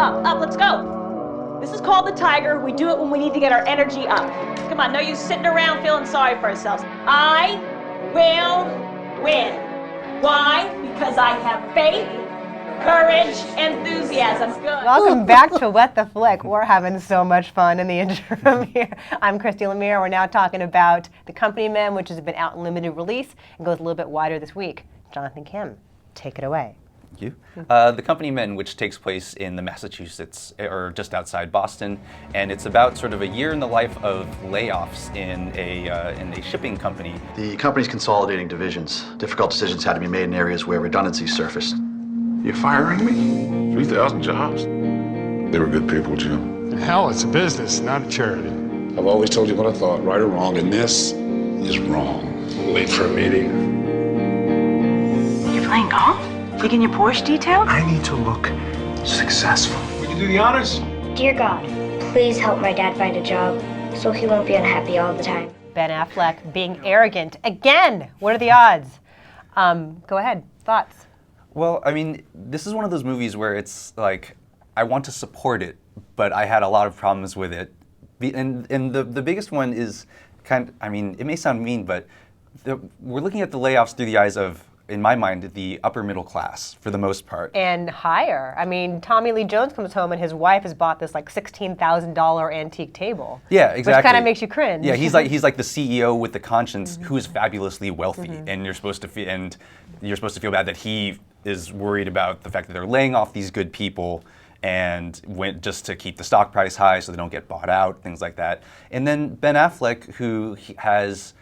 up, let's go. This is called the Tiger. We do it when we need to get our energy up. Come on, no use sitting around feeling sorry for ourselves. I will win. Why? Because I have faith, courage, enthusiasm. Good. Welcome back to What the Flick. We're having so much fun in the interim here. I'm Christy Lemire. We're now talking about The Company Men, which has been out in limited release and goes a little bit wider this week. Jonathan Kim, take it away. Thank you. The Company Men, which takes place in the Massachusetts, or just outside Boston, and it's about sort of a year in the life of layoffs in a shipping company. The company's consolidating divisions. Difficult decisions had to be made in areas where redundancies surfaced. You're firing me? 3,000 jobs? They were good people, Jim. Hell, it's a business, not a charity. I've always told you what I thought, right or wrong, and this is wrong. Late for a meeting. You're playing golf? Getting your Porsche detailed? I need to look successful. Will you do the honors? Dear God, please help my dad find a job so he won't be unhappy all the time. Ben Affleck being arrogant again. What are the odds? Go ahead. Thoughts? Well, I mean, this is one of those movies where it's like, I want to support it, but I had a lot of problems with it. And the biggest one is I mean, it may sound mean, but we're looking at the layoffs through the eyes of, in my mind, the upper middle class for the most part. And higher. I mean, Tommy Lee Jones comes home and his wife has bought this like $16,000 antique table. Yeah, exactly. Which kind of makes you cringe. Yeah, he's like the CEO with the conscience who is fabulously wealthy, and you're supposed to feel bad that he is worried about the fact that they're laying off these good people and went just to keep the stock price high so they don't get bought out, things like that. And then Ben Affleck, who has,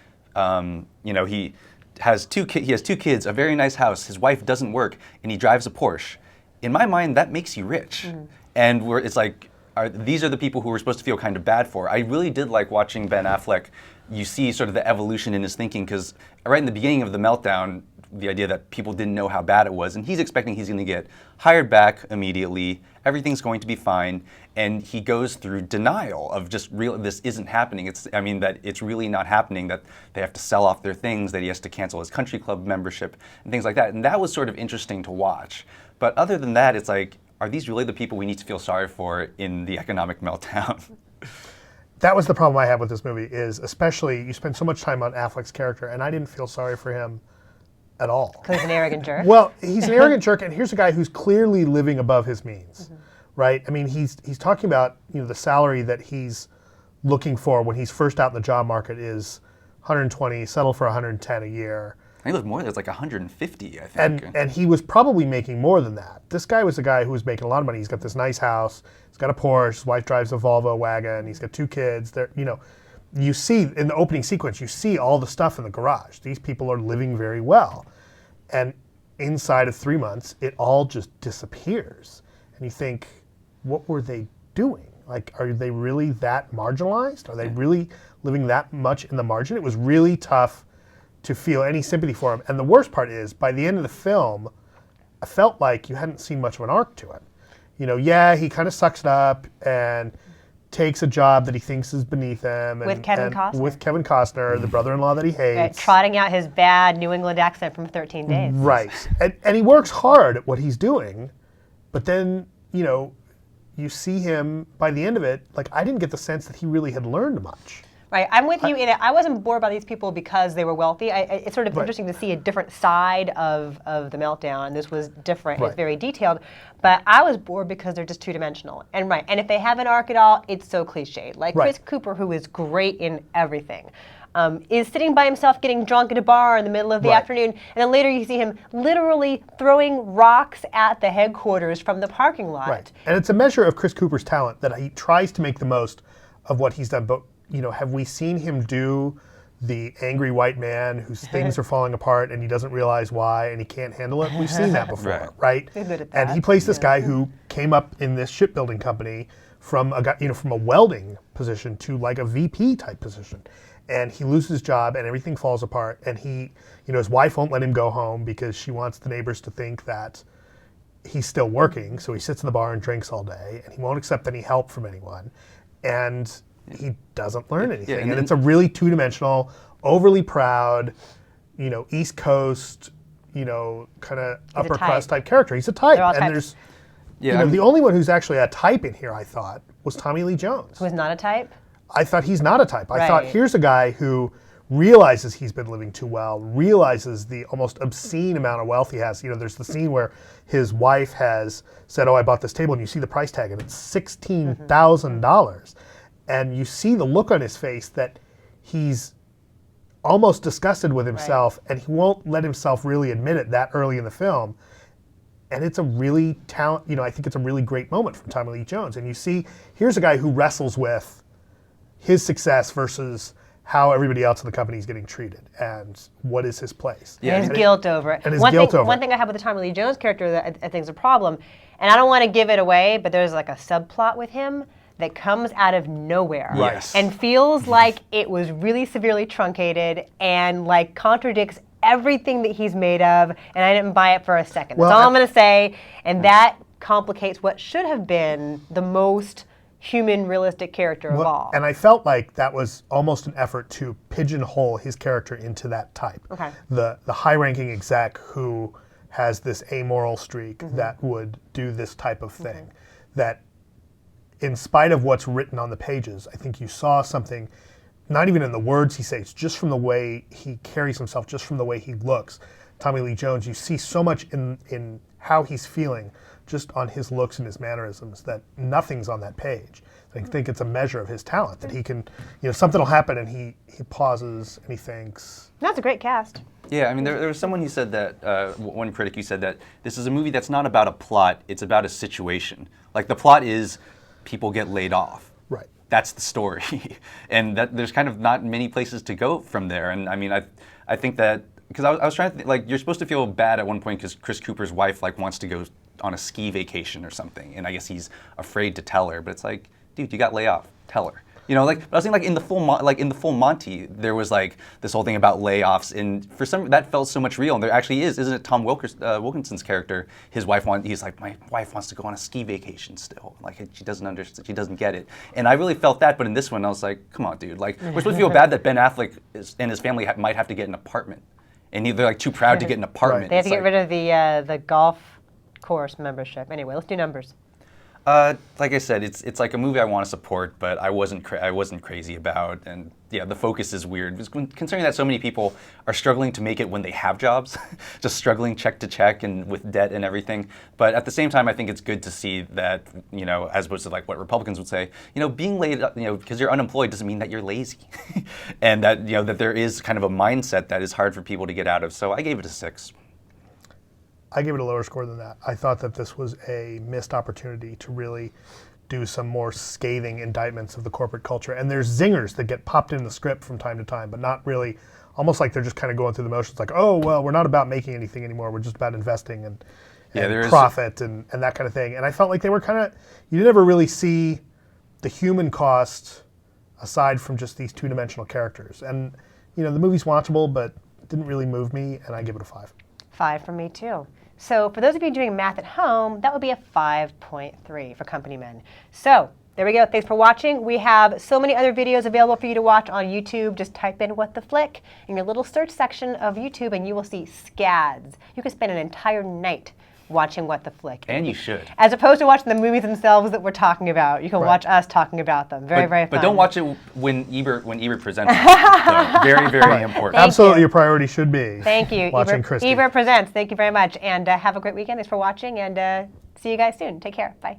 he has two kids, a very nice house, his wife doesn't work, and he drives a Porsche. In my mind, that makes you rich. And it's like, these are the people who we're supposed to feel kind of bad for. I really did like watching Ben Affleck. You see sort of the evolution in his thinking, because right in the beginning of The Meltdown, the idea that people didn't know how bad it was, and he's expecting he's going to get hired back immediately, everything's going to be fine, and he goes through denial of just this isn't happening. That it's really not happening, that they have to sell off their things, that he has to cancel his country club membership, and things like that. And that was sort of interesting to watch. But other than that, it's like, are these really the people we need to feel sorry for in the economic meltdown? That was the problem I had with this movie, is especially you spend so much time on Affleck's character, and I didn't feel sorry for him at all. Because he's an arrogant jerk? Well, he's an arrogant jerk, and here's a guy who's clearly living above his means, right? I mean, he's talking about, the salary that he's looking for when he's first out in the job market is 120, settle for 110 a year. He lived more, it's like 150, I think. And he was probably making more than that. This guy was a guy who was making a lot of money. He's got this nice house, he's got a Porsche, his wife drives a Volvo wagon, he's got 2 kids. You see, in the opening sequence, you see all the stuff in the garage. These people are living very well. And inside of 3 months, it all just disappears. And you think, what were they doing? Like, are they really that marginalized? Are they really living that much in the margin? It was really tough to feel any sympathy for him. And the worst part is, by the end of the film, I felt like you hadn't seen much of an arc to him. He kind of sucks it up and takes a job that he thinks is beneath him. With Kevin Costner, the brother-in-law that he hates. Trotting out his bad New England accent from 13 Days. Right. And he works hard at what he's doing, but then, you see him, by the end of it, like, I didn't get the sense that he really had learned much. Right, I'm with you in it. I wasn't bored by these people because they were wealthy. It's sort of interesting to see a different side of the meltdown. This was different. It's very detailed. But I was bored because they're just two-dimensional. And if they have an arc at all, it's so cliched. Like Chris Cooper, who is great in everything, is sitting by himself getting drunk at a bar in the middle of the afternoon. And then later you see him literally throwing rocks at the headquarters from the parking lot. Right. And it's a measure of Chris Cooper's talent that he tries to make the most of what he's done. But have we seen him do the angry white man whose things are falling apart and he doesn't realize why and he can't handle it? We've seen that before, right? And he plays this guy who came up in this shipbuilding company from a guy, from a welding position to like a VP type position, and he loses his job and everything falls apart. And he, his wife won't let him go home because she wants the neighbors to think that he's still working. So he sits in the bar and drinks all day, and he won't accept any help from anyone. And he doesn't learn anything. And it's a really two-dimensional, overly proud, East Coast, kind of upper crust type character. He's a type. And Yeah, the only one who's actually a type in here, I thought, was Tommy Lee Jones. Who is not a type? I thought he's not a type. I Right. thought here's a guy who realizes he's been living too well, realizes the almost obscene amount of wealth he has. There's the scene where his wife has said, "Oh, I bought this table," and you see the price tag, and it's $16,000. And you see the look on his face that he's almost disgusted with himself, and he won't let himself really admit it that early in the film. And it's a really I think it's a really great moment from Tommy Lee Jones. And you see, here's a guy who wrestles with his success versus how everybody else in the company is getting treated, and what is his place. Yeah, and his guilt over it. And his guilt over it. One thing I have with the Tommy Lee Jones character that I think is a problem, and I don't want to give it away, but there's like a subplot with him that comes out of nowhere Yes. and feels like it was really severely truncated and like contradicts everything that he's made of, and I didn't buy it for a second. That's all I'm going to say, and that complicates what should have been the most human, realistic character of all. And I felt like that was almost an effort to pigeonhole his character into that type. Okay. The high-ranking exec who has this amoral streak that would do this type of thing. That in spite of what's written on the pages, I think you saw something, not even in the words he says, just from the way he carries himself, just from the way he looks. Tommy Lee Jones, you see so much in how he's feeling, just on his looks and his mannerisms, that nothing's on that page. I think it's a measure of his talent, that he can, something will happen and he pauses and he thinks. That's a great cast. Yeah, I mean, there was someone who said that, one critic who said that this is a movie that's not about a plot, it's about a situation. Like, the plot is people get laid off. Right. That's the story. And that there's kind of not many places to go from there. And I mean, I think that, because I was trying to think, like, you're supposed to feel bad at one point because Chris Cooper's wife, like, wants to go on a ski vacation or something. And I guess he's afraid to tell her, but it's like, dude, you got laid off, tell her. But I was thinking, like, in the full Monty, there was like this whole thing about layoffs, and for some that felt so much real. And there actually isn't it? Tom Wilkinson's character, his wife he's like, my wife wants to go on a ski vacation still. Like, she doesn't understand, she doesn't get it. And I really felt that, but in this one, I was like, come on, dude. Like, we're supposed to feel bad that Ben Affleck and his family might have to get an apartment, and they're like too proud to get an apartment. They have to get rid of the golf course membership. Anyway, let's do numbers. Like I said, it's like a movie I want to support, but I wasn't crazy about, and yeah, the focus is weird. Considering that so many people are struggling to make it when they have jobs, just struggling check to check and with debt and everything. But at the same time, I think it's good to see that, as opposed to like what Republicans would say, being laid up, because you're unemployed doesn't mean that you're lazy, and that that there is kind of a mindset that is hard for people to get out of. So I gave it a 6. I gave it a lower score than that. I thought that this was a missed opportunity to really do some more scathing indictments of the corporate culture. And there's zingers that get popped in the script from time to time, but not really, almost like they're just kind of going through the motions, like, oh, well, we're not about making anything anymore. We're just about investing and profit and that kind of thing. And I felt like they were kind of, you never really see the human cost aside from just these two-dimensional characters. And, the movie's watchable, but it didn't really move me, and I give it a 5. 5 from me, too. So for those of you doing math at home, that would be a 5.3 for Company Men. So there we go. Thanks for watching. We have so many other videos available for you to watch on YouTube. Just type in What the Flick in your little search section of YouTube, and you will see scads. You can spend an entire night watching What the Flick. And you should. As opposed to watching the movies themselves that we're talking about. You can watch us talking about them. Very fun. But don't watch it when Ebert presents it. Very, very important. Absolutely, your priority should be Thank you. watching Christy. Ebert Presents. Thank you very much. And have a great weekend. Thanks for watching, and see you guys soon. Take care. Bye.